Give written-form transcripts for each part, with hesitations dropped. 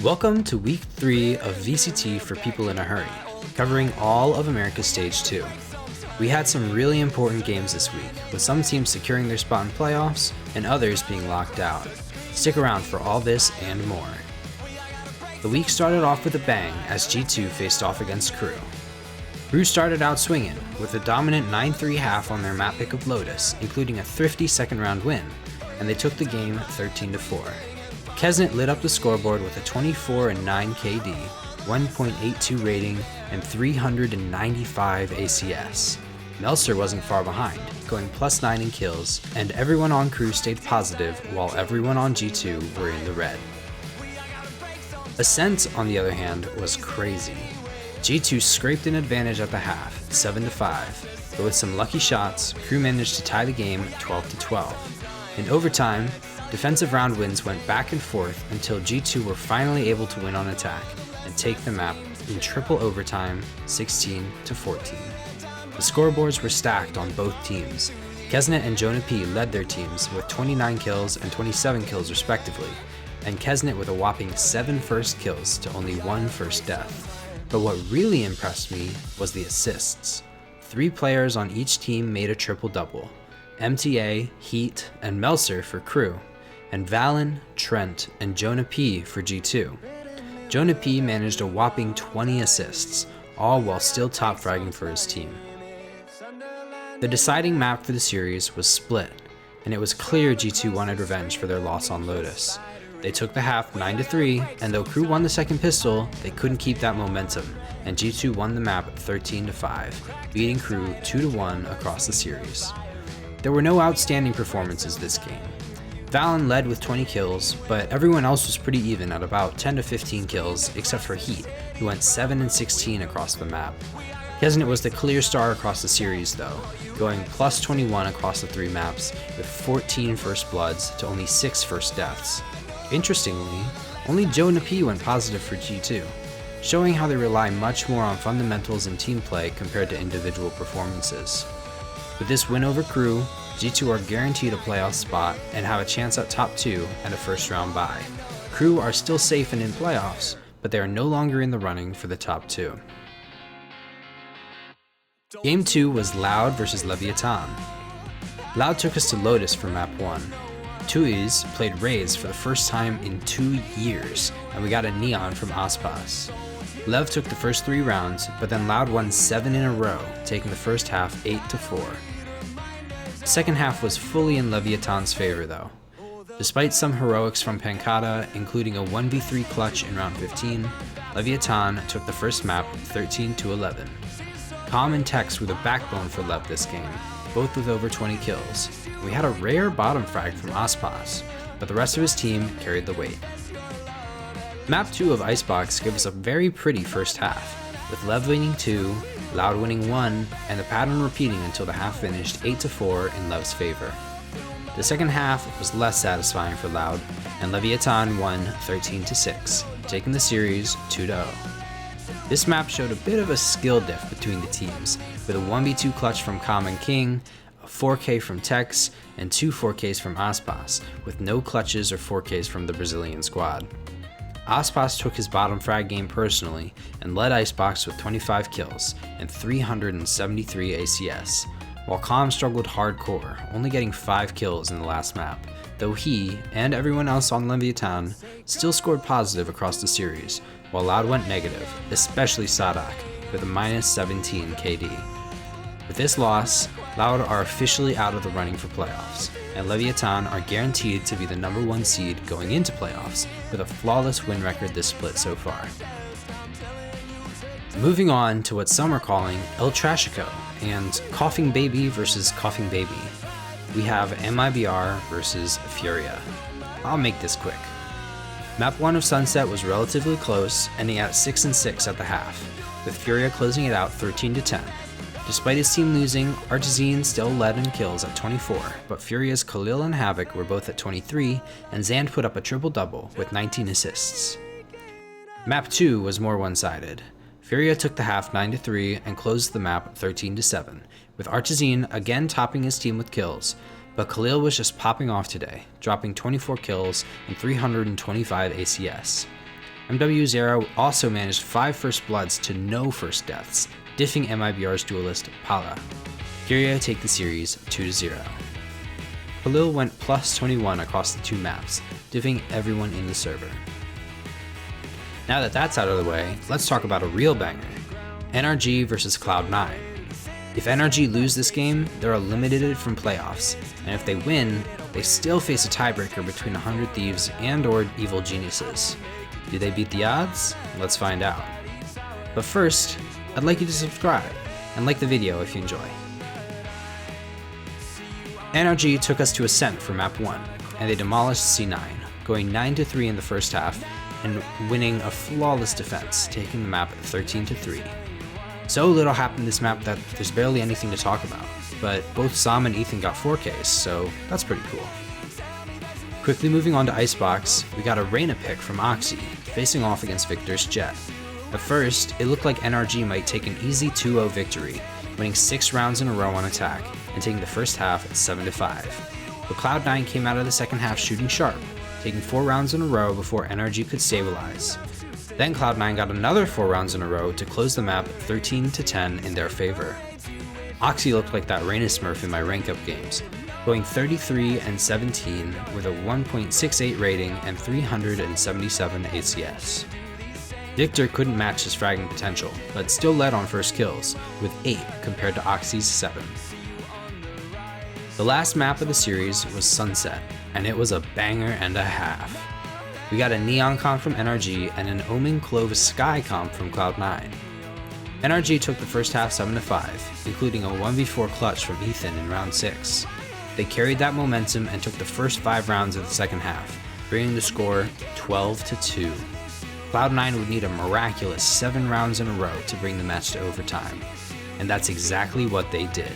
Welcome to Week 3 of VCT for People in a Hurry, covering all of America's Stage 2. We had some really important games this week, with some teams securing their spot in playoffs and others being locked out. Stick around for all this and more. The week started off with a bang as G2 faced off against Crew. Crew started out swinging, with a dominant 9-3 half on their map pick of Lotus, including a thrifty second round win, and they took the game 13-4. Kesnet lit up the scoreboard with a 24-9 KD, 1.82 rating, and 395 ACS. Melser wasn't far behind, going +9 in kills, and everyone on Crew stayed positive while everyone on G2 were in the red. Ascent, on the other hand, was crazy. G2 scraped an advantage at the half, 7-5, but with some lucky shots, Crew managed to tie the game 12-12. In overtime, defensive round wins went back and forth until G2 were finally able to win on attack and take the map in triple overtime, 16-14. The scoreboards were stacked on both teams. Kesnet and Jonah P led their teams with 29 kills and 27 kills respectively, and Kesnet with a whopping 7 first kills to only 1 first death. But what really impressed me was the assists. 3 players on each team made a triple-double. MTA, Heat, and Melser for Crew, and Valen, Trent, and Jonah P for G2. Jonah P managed a whopping 20 assists, all while still top fragging for his team. The deciding map for the series was Split, and it was clear G2 wanted revenge for their loss on Lotus. They took the half 9-3, and though Crew won the second pistol, they couldn't keep that momentum, and G2 won the map 13-5, beating Crew 2-1 across the series. There were no outstanding performances this game. Valen led with 20 kills, but everyone else was pretty even at about 10-15 kills, except for Heat, who went 7-16 across the map. Kesnet was the clear star across the series though, going +21 across the 3 maps, with 14 first bloods to only 6 first deaths. Interestingly, only Jonah P went positive for G2, showing how they rely much more on fundamentals and team play compared to individual performances. With this win over Crew, G2 are guaranteed a playoff spot and have a chance at top 2 and a first round bye. Crew are still safe and in playoffs, but they are no longer in the running for the top 2. Game 2 was Loud vs Leviathan. Loud took us to Lotus for map 1. Tuiz played Raze for the first time in 2 years, and we got a Neon from Aspas. Lev took the first 3 rounds, but then Loud won 7 in a row, taking the first half 8-4. The second half was fully in Leviathan's favor though. Despite some heroics from Pankata, including a 1v3 clutch in round 15, Leviathan took the first map 13-11. Calm and Tex were the backbone for Lev this game, both with over 20 kills. We had a rare bottom frag from Aspas, but the rest of his team carried the weight. Map 2 of Icebox gave us a very pretty first half, with Lev winning 2, Loud winning 1, and the pattern repeating until the half finished 8-4 in Lev's favor. The second half was less satisfying for Loud, and Leviathan won 13-6, taking the series 2-0. This map showed a bit of a skill diff between the teams, with a 1v2 clutch from Calm and King, a 4K from Tex, and 2 4Ks from Aspas, with no clutches or 4Ks from the Brazilian squad. Aspas took his bottom frag game personally and led Icebox with 25 kills and 373 ACS, while Calm struggled hardcore, only getting 5 kills in the last map, though he, and everyone else on Leviathan, still scored positive across the series, while Loud went negative, especially Sadak, with a -17 KD. With this loss, Loud are officially out of the running for playoffs, and Leviathan are guaranteed to be the number 1 seed going into playoffs, with a flawless win record this split so far. Moving on to what some are calling El Trashico and Coughing Baby versus Coughing Baby. We have mibr versus Furia. I'll make this quick. Map 1 of Sunset was relatively close, ending at 6-6 at the half, with Furia closing it out 13-10. Despite his team losing, Artesian still led in kills at 24, but Furia's Khalil and Havoc were both at 23, and Zand put up a triple-double with 19 assists. Map 2 was more one-sided. Furia took the half 9-3 and closed the map 13-7, with Artesian again topping his team with kills, but Khalil was just popping off today, dropping 24 kills and 325 ACS. MW0 also managed 5 first bloods to no first deaths, diffing mibr's duelist Pala. Furia take the series 2-0. Khalil went plus 21 across the 2 maps, diffing everyone in the server. Now that that's out of the way, let's talk about a real banger. NRG versus Cloud9. If NRG lose this game, they're eliminated from playoffs, and if they win, they still face a tiebreaker between 100 Thieves and/or Evil Geniuses. Do they beat the odds? Let's find out. But first, I'd like you to subscribe and like the video if you enjoy. NRG took us to Ascent for map 1, and they demolished C9, going 9-3 in the first half and winning a flawless defense, taking the map 13-3. So little happened this map that there's barely anything to talk about, but both Sam and Ethan got 4Ks, so that's pretty cool. Quickly moving on to Icebox, we got a Reyna pick from Oxy, facing off against Victor's Jet. At first, it looked like NRG might take an easy 2-0 victory, winning 6 rounds in a row on attack, and taking the first half at 7-5. But Cloud9 came out of the second half shooting sharp, taking 4 rounds in a row before NRG could stabilize. Then Cloud9 got another 4 rounds in a row to close the map 13-10 in their favor. Oxy looked like that Reyna smurf in my rank up games, going 33-17 with a 1.68 rating and 377 ACS. Victor couldn't match his fragging potential, but still led on first kills, with 8 compared to Oxy's 7. The last map of the series was Sunset, and it was a banger and a half. We got a Neon comp from NRG and an Omen Clove Sky comp from Cloud9. NRG took the first half 7-5, including a 1v4 clutch from Ethan in round 6. They carried that momentum and took the first 5 rounds of the second half, bringing the score 12-2. Cloud9 would need a miraculous 7 rounds in a row to bring the match to overtime, and that's exactly what they did.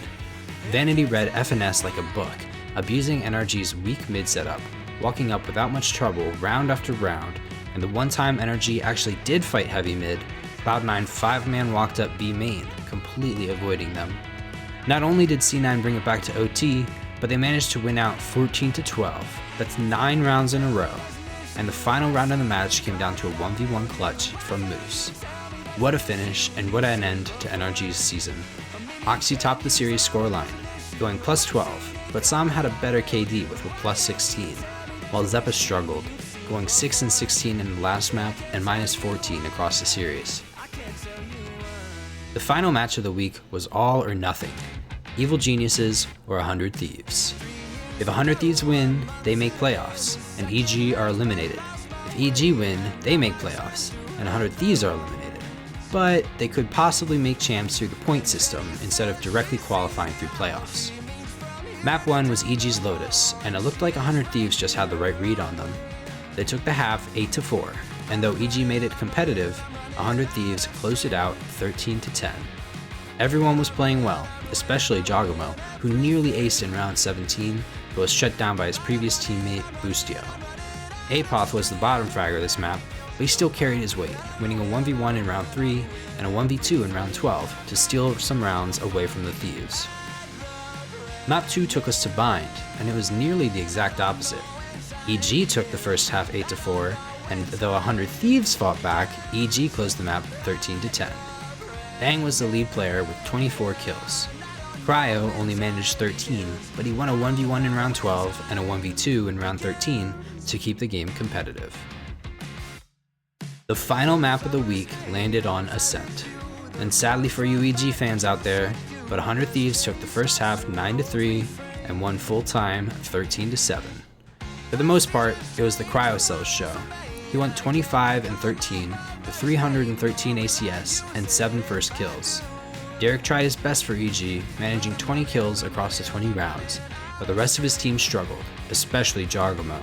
Vanity read FNS like a book, abusing NRG's weak mid setup, walking up without much trouble round after round, and the one time NRG actually did fight heavy mid, Cloud9 5-man walked up B main, completely avoiding them. Not only did C9 bring it back to OT, but they managed to win out 14-12, that's 9 rounds in a row, and the final round of the match came down to a 1v1 clutch from Moose. What a finish, and what an end to NRG's season. Oxy topped the series scoreline, going plus 12, but Sam had a better KD with a plus 16, while Zeppa struggled, going 6-16 in the last map and minus 14 across the series. The final match of the week was all or nothing, Evil Geniuses or 100 Thieves. If 100 Thieves win, they make playoffs, and EG are eliminated. If EG win, they make playoffs, and 100 Thieves are eliminated. But they could possibly make champs through the point system instead of directly qualifying through playoffs. Map 1 was EG's Lotus, and it looked like 100 Thieves just had the right read on them. They took the half 8-4, and though EG made it competitive, 100 Thieves closed it out 13-10. Everyone was playing well, especially Jogamo, who nearly aced in round 17, but was shut down by his previous teammate, Boostio. Apoth was the bottom fragger this map, but he still carried his weight, winning a 1v1 in round 3 and a 1v2 in round 12 to steal some rounds away from the Thieves. Map 2 took us to Bind, and it was nearly the exact opposite. EG took the first half 8-4, and though 100 Thieves fought back, EG closed the map 13-10. Bang was the lead player with 24 kills. Cryo only managed 13, but he won a 1v1 in round 12 and a 1v2 in round 13 to keep the game competitive. The final map of the week landed on Ascent. And sadly for you EG fans out there, but 100 Thieves took the first half 9-3 and won full time 13-7. For the most part, it was the Cryocells show. He went 25-13 with 313 ACS and 7 first kills. Derek tried his best for EG, managing 20 kills across the 20 rounds, but the rest of his team struggled, especially Jargamo,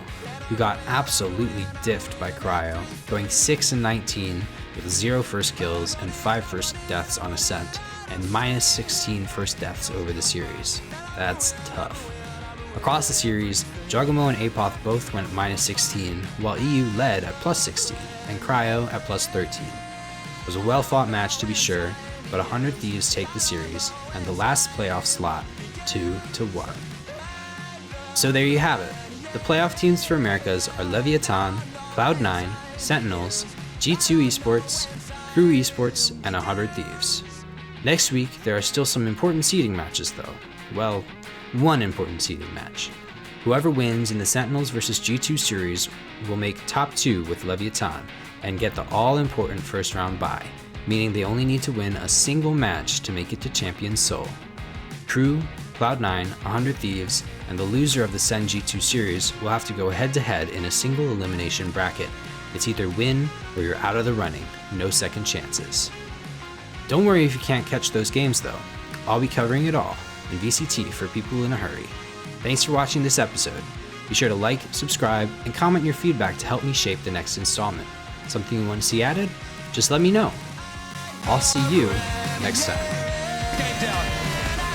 who got absolutely diffed by Cryo, going 6-19 with 0 first kills and 5 first deaths on Ascent, and minus 16 first deaths over the series. That's tough. Across the series, Jargamo and Apoth both went minus 16, while EU led at plus 16, and Cryo at plus 13. It was a well-fought match to be sure, but 100 Thieves take the series, and the last playoff slot 2-1. So there you have it. The playoff teams for Americas are Leviathan, Cloud9, Sentinels, G2 Esports, Crew Esports, and 100 Thieves. Next week, there are still some important seeding matches though. Well, one important seeding match. Whoever wins in the Sentinels vs G2 series will make top 2 with Leviathan and get the all-important first round bye, meaning they only need to win a single match to make it to Champion Seoul. Crew, Cloud9, 100 Thieves, and the loser of the Sen G2 series will have to go head-to-head in a single elimination bracket. It's either win or you're out of the running, no second chances. Don't worry if you can't catch those games though. I'll be covering it all in VCT for people in a hurry. Thanks for watching this episode. Be sure to like, subscribe, and comment your feedback to help me shape the next installment. Something you want to see added? Just let me know. I'll see you next time.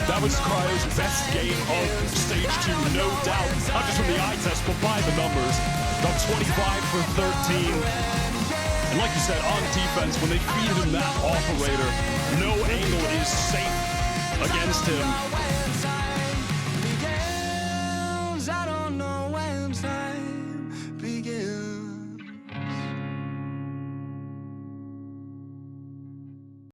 That was Cryo's best game of Stage 2, no doubt. Not just from the eye test, but by the numbers. About 25 for 13. And like you said, on defense, when they feed him that operator, no angle is safe against him.